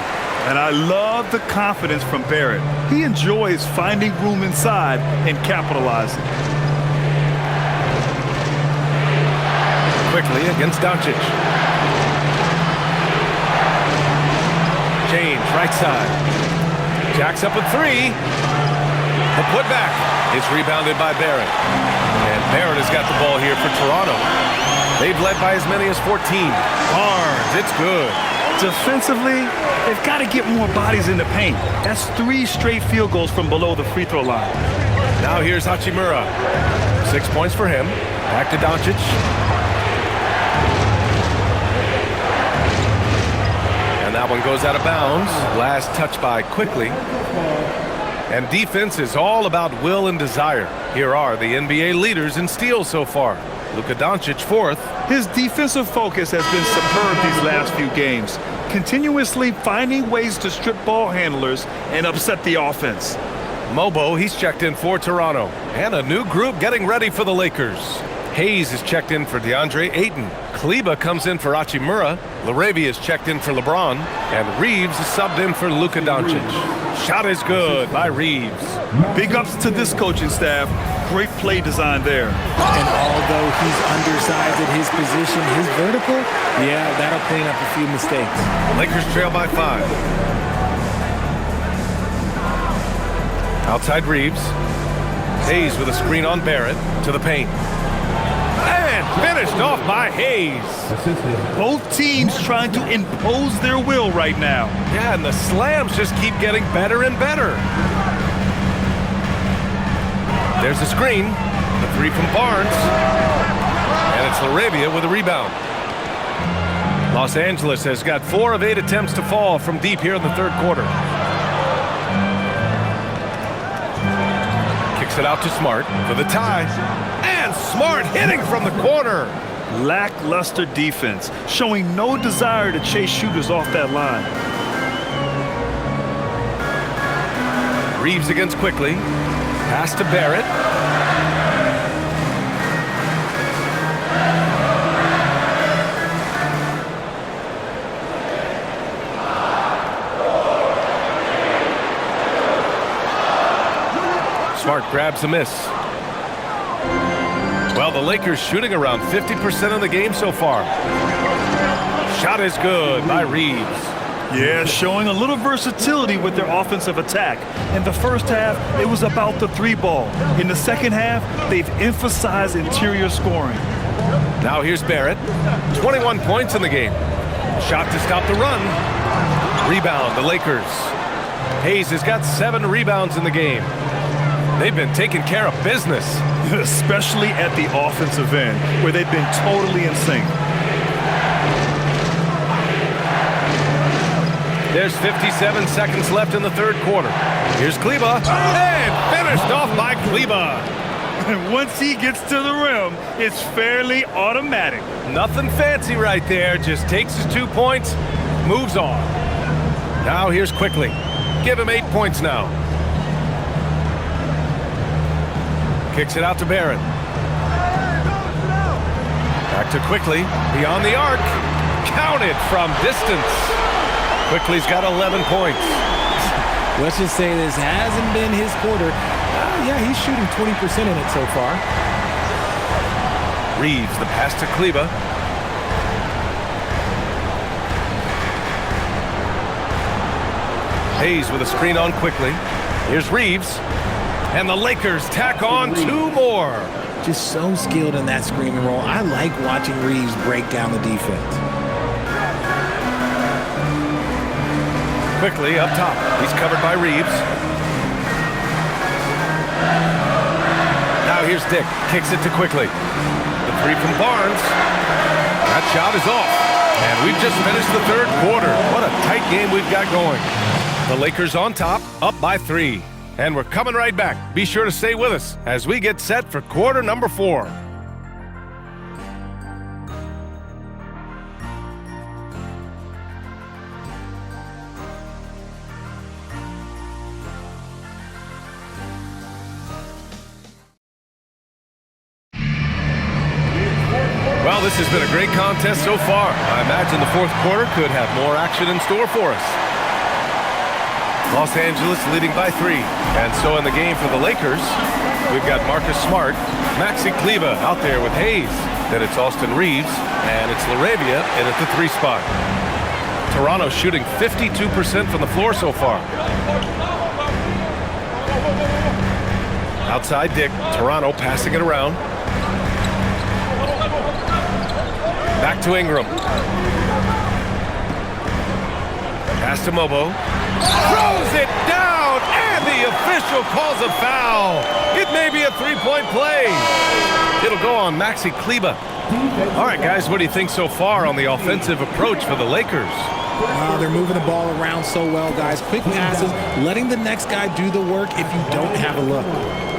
And I love the confidence from Barrett. He enjoys finding room inside and capitalizing. Quickly against Doncic. James, right side. Jacks up a three. The putback is rebounded by Barrett. And Barrett has got the ball here for Toronto. They've led by as many as 14. Barnes, it's good. Defensively, they've got to get more bodies in the paint. That's 3 straight field goals from below the free throw line. Now here's Hachimura. 6 points for him. Back to Doncic. And that one goes out of bounds. Last touch by Quickly. And defense is all about will and desire. Here are the NBA leaders in steals so far. Luka Doncic 4th. His defensive focus has been superb these last few games, continuously finding ways to strip ball handlers and upset the offense. Mobo, he's checked in for Toronto. And a new group getting ready for the Lakers. Hayes is checked in for DeAndre Ayton. Kleba comes in for Hachimura. Laravia is checked in for LeBron. And Reeves is subbed in for Luka Doncic. Shot is good by Reeves. Big ups to this coaching staff. Great play design there. And although he's undersized at his position, his vertical, yeah, that'll clean up a few mistakes. Lakers trail by 5. Outside Reeves. Hayes with a screen on Barrett to the paint. And finished off by Hayes. Both teams trying to impose their will right now. Yeah, and the slams just keep getting better and better. There's a screen. The 3 from Barnes. And it's Laravia with a rebound. Los Angeles has got 4 of 8 attempts to fall from deep here in the 3rd quarter. Kicks it out to Smart for the tie. And Smart hitting from the corner. Lackluster defense, showing no desire to chase shooters off that line. Reeves against Quickly. Pass to Barrett. Smart grabs a miss. Well, the Lakers shooting around 50% of the game so far. Shot is good by Reeves. Yeah, showing a little versatility with their offensive attack. In the first half, it was about the 3 ball. In the second half, they've emphasized interior scoring. Now here's Barrett. 21 points in the game. Shot to stop the run. Rebound, the Lakers. Hayes has got 7 rebounds in the game. They've been taking care of business. Especially at the offensive end, where they've been totally in sync. There's 57 seconds left in the 3rd quarter. Here's Kleba, and finished off by Kleba. And once he gets to the rim, it's fairly automatic. Nothing fancy right there, just takes his 2 points, moves on. Now here's Quickly. Give him 8 points now. Kicks it out to Barrett. Back to Quickly, beyond the arc. Counted from distance. Quickly's got 11 points. Let's just say this hasn't been his quarter. Yeah, he's shooting 20% in it so far. Reeves, the pass to Kleba. Hayes with a screen on Quickly. Here's Reeves. And the Lakers tack on 2 more. Just so skilled in that screen and roll. I like watching Reeves break down the defense. Quickly up top. He's covered by Reeves. Now here's Dick. Kicks it to Quickly. The 3 from Barnes. That shot is off. And we've just finished the third quarter. What a tight game we've got going. The Lakers on top, up by 3. And we're coming right back. Be sure to stay with us as we get set for quarter number 4. Well, this has been a great contest so far. I imagine the fourth quarter could have more action in store for us. Los Angeles leading by 3. And so in the game for the Lakers, we've got Marcus Smart, Maxi Kleber out there with Hayes. Then it's Austin Reeves, and it's LaRavia in at the 3 spot. Toronto shooting 52% from the floor so far. Outside Dick, Toronto passing it around. Back to Ingram. Pass to Mobo. Throws it down, and the official calls a foul. It may be a 3-point play. It'll go on Maxi Kleber. All right, guys, what do you think so far on the offensive approach for the Lakers? They're moving the ball around so well, guys. Quick passes, letting the next guy do the work if you don't have a look.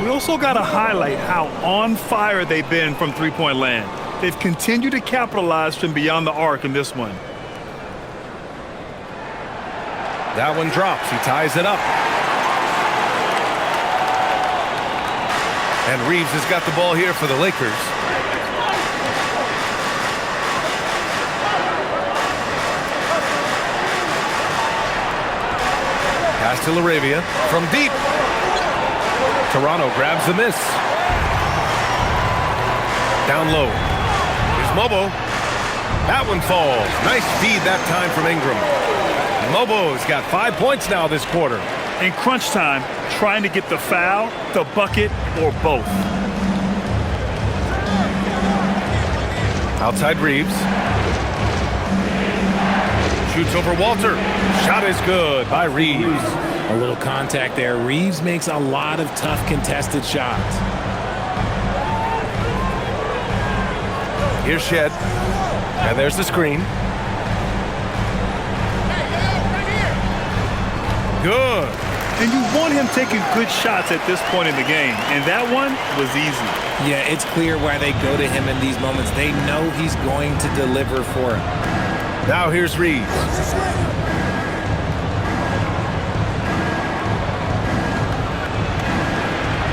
We also got to highlight how on fire they've been from three-point land. They've continued to capitalize from beyond the arc in this one. That one drops. He ties it up. And Reeves has got the ball here for the Lakers. Pass to LaRavia from deep. Toronto grabs the miss. Down low. Here's Mobo. That one falls. Nice feed that time from Ingram. Mobo's got 5 points now this quarter. In crunch time, trying to get the foul, the bucket, or both. Outside Reeves. Shoots over Walter. Shot is good by Reeves. A little contact there. Reeves makes a lot of tough contested shots. Here's Shed. And there's the screen. Good. And you want him taking good shots at this point in the game. And that one was easy. Yeah, it's clear why they go to him in these moments. They know he's going to deliver for him. Now here's Reeves.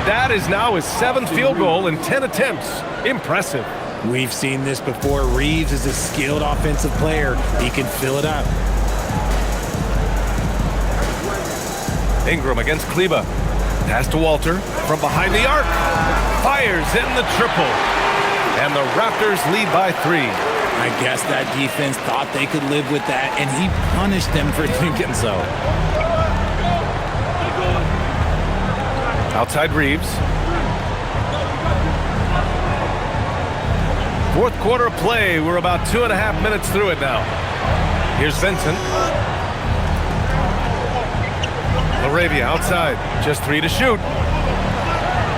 That is now his 7th field goal in 10 attempts. Impressive. We've seen this before. Reeves is a skilled offensive player. He can fill it up. Ingram against Kleber. Pass to Walter from behind the arc. Fires in the triple. And the Raptors lead by 3. I guess that defense thought they could live with that, and he punished them for thinking so. Outside Reeves. Fourth quarter play. We're about 2.5 minutes through it now. Here's Vincent. LaRavia outside. Just 3 to shoot.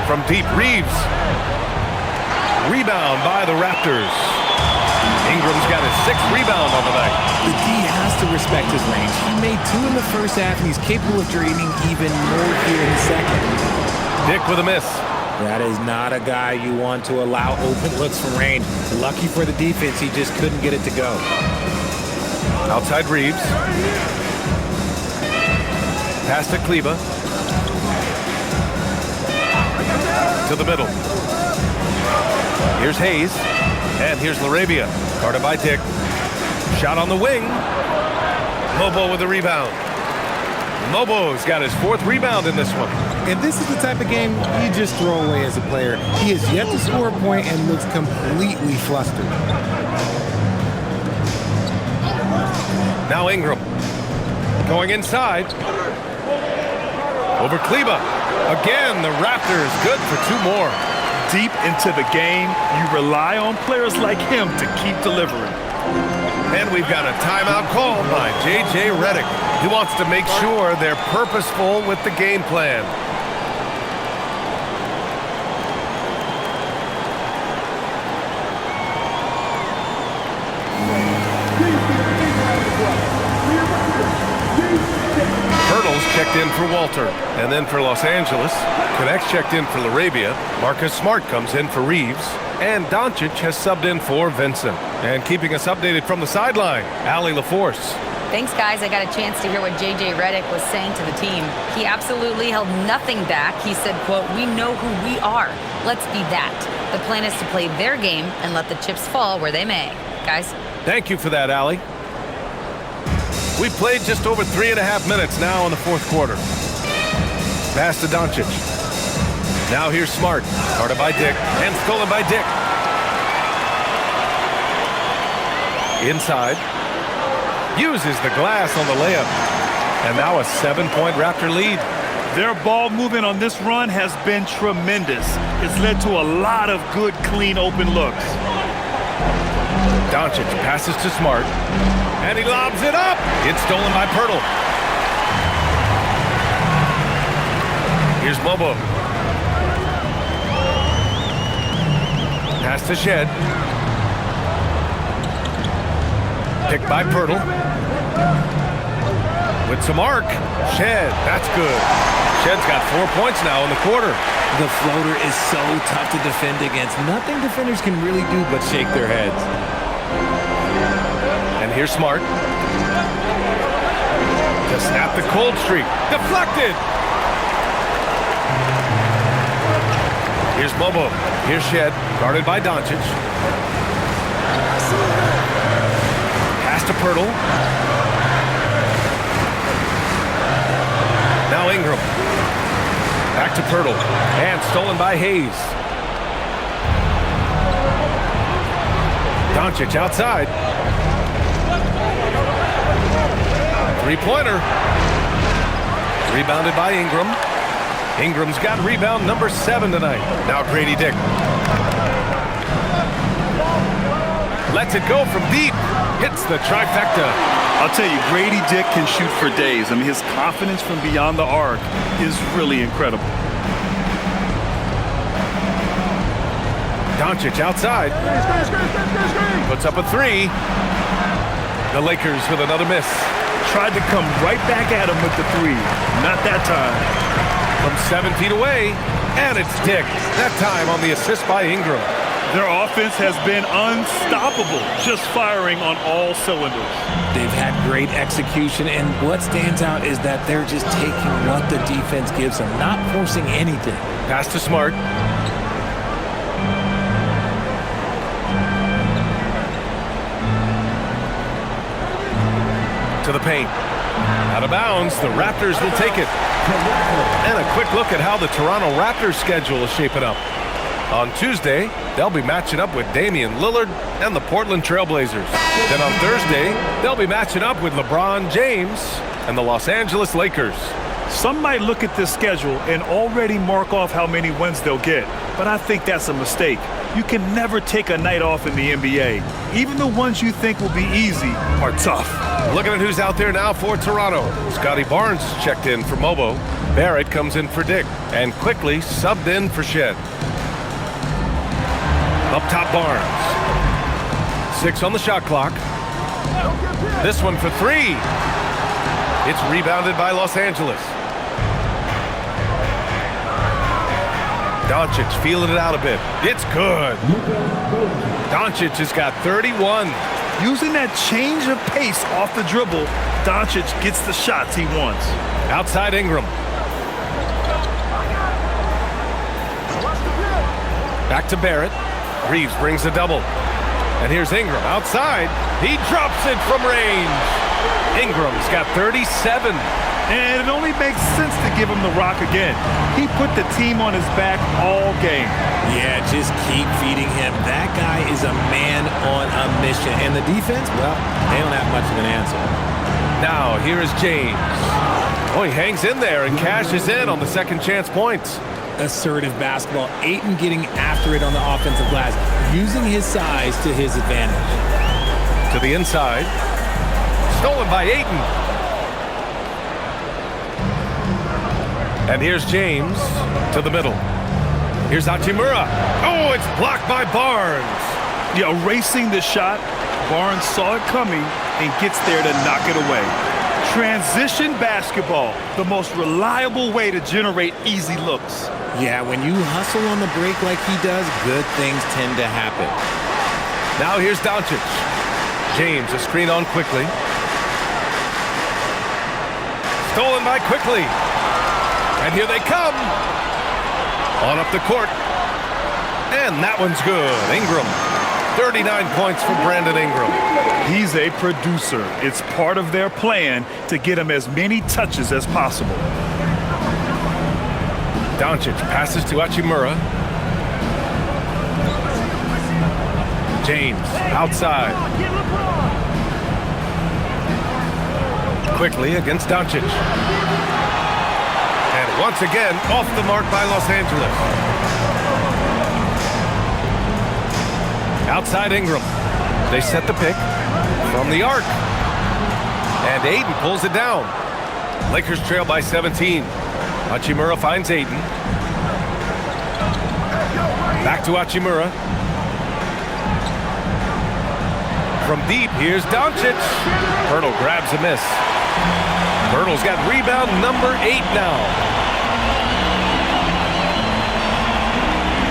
From deep, Reeves. Rebound by the Raptors. Ingram's got his 6th rebound on the night. The D has to respect his range. He made 2 in the first half, and he's capable of dreaming even more here in the second. Dick with a miss. That is not a guy you want to allow open looks from range. Lucky for the defense, he just couldn't get it to go. Outside Reeves. Pass to Kleber. To the middle. Here's Hayes. And here's LaRavia. Guarded by Dick. Shot on the wing. Mobo with the rebound. Mobo's got his 4th rebound in this one. And this is the type of game you just throw away as a player. He has yet to score a point and looks completely flustered. Now Ingram. Going inside. Over Kleber. Again, the Raptors good for 2 more. Deep into the game, you rely on players like him to keep delivering. And we've got a timeout called by J.J. Redick. He wants to make sure they're purposeful with the game plan. Reynolds checked in for Walter. And then for Los Angeles, Connects checked in for Larabia. Marcus Smart comes in for Reeves. And Doncic has subbed in for Vincent. And keeping us updated from the sideline, Allie LaForce. Thanks, guys. I got a chance to hear what J.J. Redick was saying to the team. He absolutely held nothing back. He said, quote, "We know who we are. Let's be that. The plan is to play their game and let the chips fall where they may." Guys. Thank you for that, Allie. We've played just over 3.5 minutes now in the fourth quarter. Pass to Doncic. Now here's Smart. Guarded by Dick and stolen by Dick. Inside. Uses the glass on the layup. And now a 7-point Raptor lead. Their ball movement on this run has been tremendous. It's led to a lot of good, clean, open looks. Doncic passes to Smart. And he lobs it up. It's stolen by Pirtle. Here's Bobo. Pass to Shed. Picked by Pirtle. With some arc. Shed. That's good. Shed's got 4 points now in the quarter. The floater is so tough to defend against. Nothing defenders can really do but shake their heads. And here's Smart. To snap the cold streak. Deflected. Here's Bobo. Here's Shed. Guarded by Doncic. Pass to Pirtle. Now Ingram. Back to Pirtle. And stolen by Hayes. Doncic outside. Three-pointer. Rebounded by Ingram. Ingram's got rebound number 7 tonight. Now Grady Dick. Lets it go from deep. Hits the trifecta. I'll tell you, Grady Dick can shoot for days. I mean, his confidence from beyond the arc is really incredible. Doncic outside. Puts up a 3. The Lakers with another miss. Tried to come right back at him with the 3. Not that time. From 7 feet away. And it's Dick. That time on the assist by Ingram. Their offense has been unstoppable, just firing on all cylinders. They've had great execution, and what stands out is that they're just taking what the defense gives them, not forcing anything. Pass to Smart. To the paint. Out of bounds, the Raptors will take it. And a quick look at how the Toronto Raptors schedule is shaping up. On Tuesday, they'll be matching up with Damian Lillard and the Portland Trailblazers. Then on Thursday, they'll be matching up with LeBron James and the Los Angeles Lakers. Some might look at this schedule and already mark off how many wins they'll get, but I think that's a mistake. You can never take a night off in the NBA. Even the ones you think will be easy are tough. Looking at who's out there now for Toronto. Scotty Barnes is checked in for Mobo. Barrett comes in for Dick. And quickly subbed in for Shed. Up top, Barnes. 6 on the shot clock. This one for 3. It's rebounded by Los Angeles. Doncic feeling it out a bit. It's good. Doncic has got 31. Using that change of pace off the dribble, Doncic gets the shots he wants. Outside Ingram. Back to Barrett. Reeves brings a double. And here's Ingram outside. He drops it from range. Ingram's got 37. And it only makes sense to give him the rock again. He put the team on his back all game. Yeah, just keep feeding him. That guy is a man on a mission. And the defense, well, they don't have much of an answer. Now, here is James. Oh, he hangs in there and cashes in on the second chance points. Assertive basketball. Ayton getting after it on the offensive glass, using his size to his advantage. To the inside. Stolen by Ayton. And here's James to the middle. Here's Hachimura. Oh, it's blocked by Barnes. Yeah, erasing the shot. Barnes saw it coming and gets there to knock it away. Transition basketball, the most reliable way to generate easy looks. Yeah, when you hustle on the break like he does, good things tend to happen. Now here's Doncic. James, a screen on quickly. Stolen by quickly. And here they come. On up the court. And that one's good. Ingram. 39 points for Brandon Ingram. He's a producer. It's part of their plan to get him as many touches as possible. Doncic passes to Hachimura. James outside. Quickly against Doncic. And once again, off the mark by Los Angeles. Outside Ingram. They set the pick from the arc. And Ayton pulls it down. Lakers trail by 17. Hachimura finds Ayton. Back to Hachimura. From deep, here's Doncic. Pirtle grabs a miss. Pirtle's got rebound number 8 now.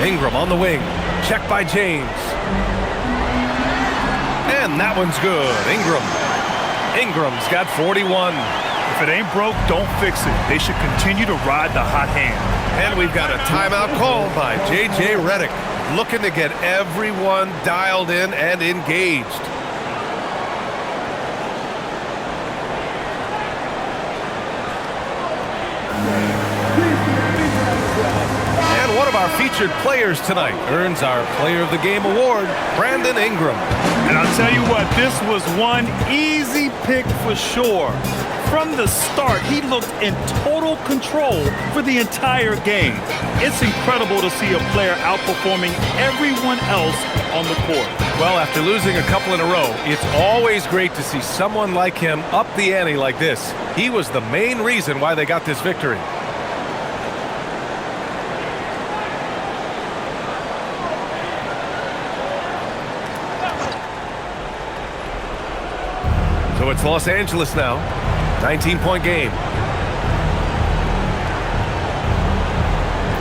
Ingram on the wing. Check by James. And that one's good. Ingram's got 41. If it ain't broke, don't fix it. They should continue to ride the hot hand. And we've got a timeout call by J.J. Redick, looking to get everyone dialed in and engaged. And one of our featured players tonight earns our Player of the Game award, Brandon Ingram. And I'll tell you what, this was one easy pick for sure. From the start, he looked in total control for the entire game. It's incredible to see a player outperforming everyone else on the court. Well, after losing a couple in a row, it's always great to see someone like him up the ante like this. He was the main reason why they got this victory. So it's Los Angeles now. 19-point game.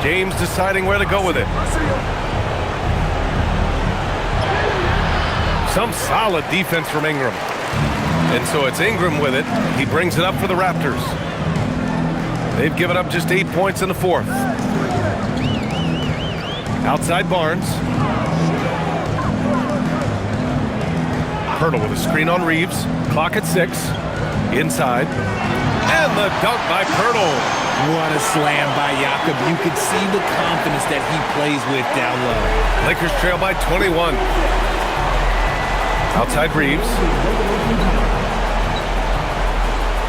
James deciding where to go with it. Some solid defense from Ingram. And so it's Ingram with it. He brings it up for the Raptors. They've given up just 8 points in the fourth. Outside Barnes. Pirtle with a screen on Reeves. Clock at 6. Inside. And the dunk by Pirtle. What a slam by Jakob. You could see the confidence that he plays with down low. Lakers trail by 21. Outside Reeves.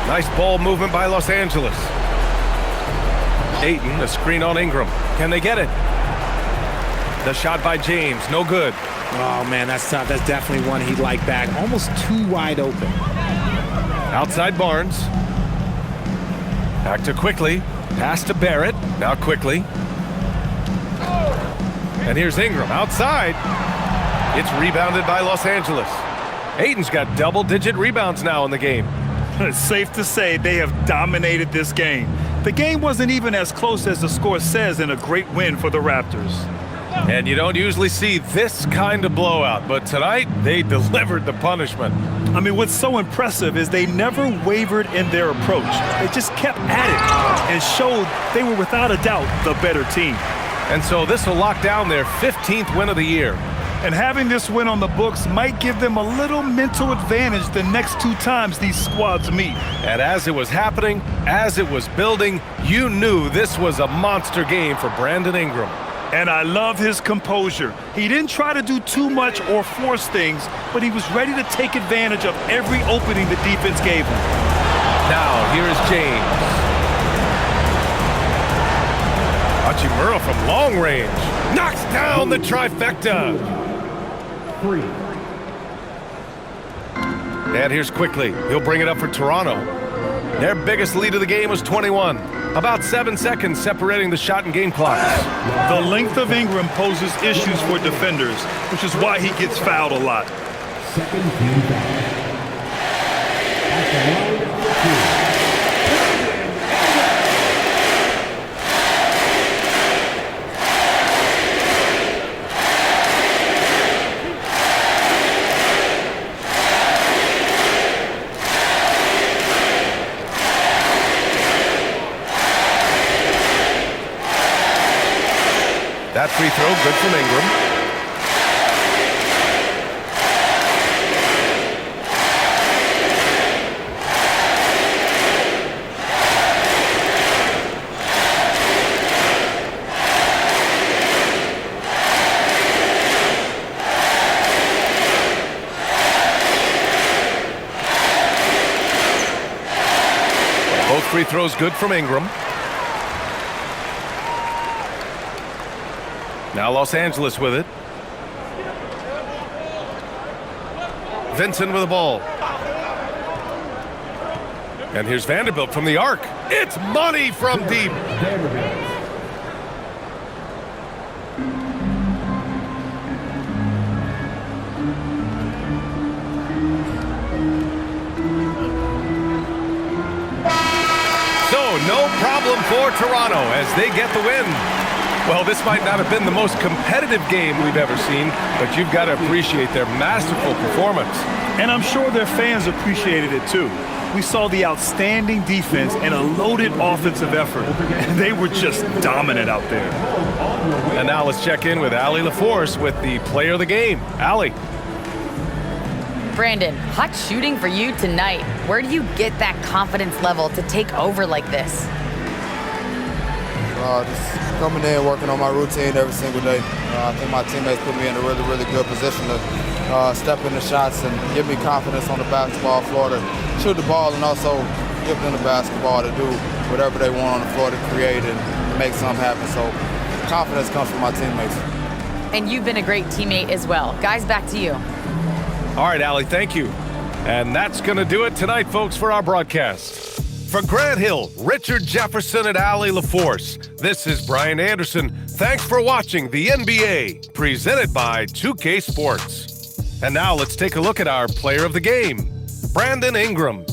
Nice ball movement by Los Angeles. Ayton, a screen on Ingram. Can they get it? The shot by James, no good. Oh, man, that's tough. That's definitely one he'd like back. Almost too wide open. Outside Barnes. Back to Quickly. Pass to Barrett. Now Quickly. And here's Ingram outside. It's rebounded by Los Angeles. Ayton's got double-digit rebounds now in the game. It's safe to say they have dominated this game. The game wasn't even as close as the score says in a great win for the Raptors. And you don't usually see this kind of blowout, but tonight they delivered the punishment. I mean, what's so impressive is they never wavered in their approach. They just kept at it and showed they were without a doubt the better team. And so this will lock down their 15th win of the year. And having this win on the books might give them a little mental advantage the next 2 times these squads meet. And as it was happening, as it was building, you knew this was a monster game for Brandon Ingram. And I love his composure. He didn't try to do too much or force things, but he was ready to take advantage of every opening the defense gave him. Now, here is James. Hachimura from long range. Knocks down the trifecta. 3. And here's Quickly. He'll bring it up for Toronto. Their biggest lead of the game was 21. About 7 seconds separating the shot and game clocks. The length of Ingram poses issues for defenders, which is why he gets fouled a lot. Second team foul. At the line of 2. That free throw good from Ingram. Both free throws good from Ingram. Now Los Angeles with it. Vincent with the ball. And here's Vanderbilt from the arc. It's money from deep. So no problem for Toronto as they get the win. Well, this might not have been the most competitive game we've ever seen, but you've got to appreciate their masterful performance. And I'm sure their fans appreciated it too. We saw the outstanding defense and a loaded offensive effort. And they were just dominant out there. And now let's check in with Allie LaForce with the player of the game. Allie. Brandon, hot shooting for you tonight. Where do you get that confidence level to take over like this? Just coming in, working on my routine every single day. I think my teammates put me in a really, really good position to step in the shots and give me confidence on the basketball floor to shoot the ball and also give them the basketball to do whatever they want on the floor to create and make something happen. So confidence comes from my teammates. And you've been a great teammate as well. Guys, back to you. All right, Allie, thank you. And that's going to do it tonight, folks, for our broadcast. For Grant Hill, Richard Jefferson, and Allie LaForce, this is Brian Anderson. Thanks for watching the NBA, presented by 2K Sports. And now let's take a look at our player of the game, Brandon Ingram.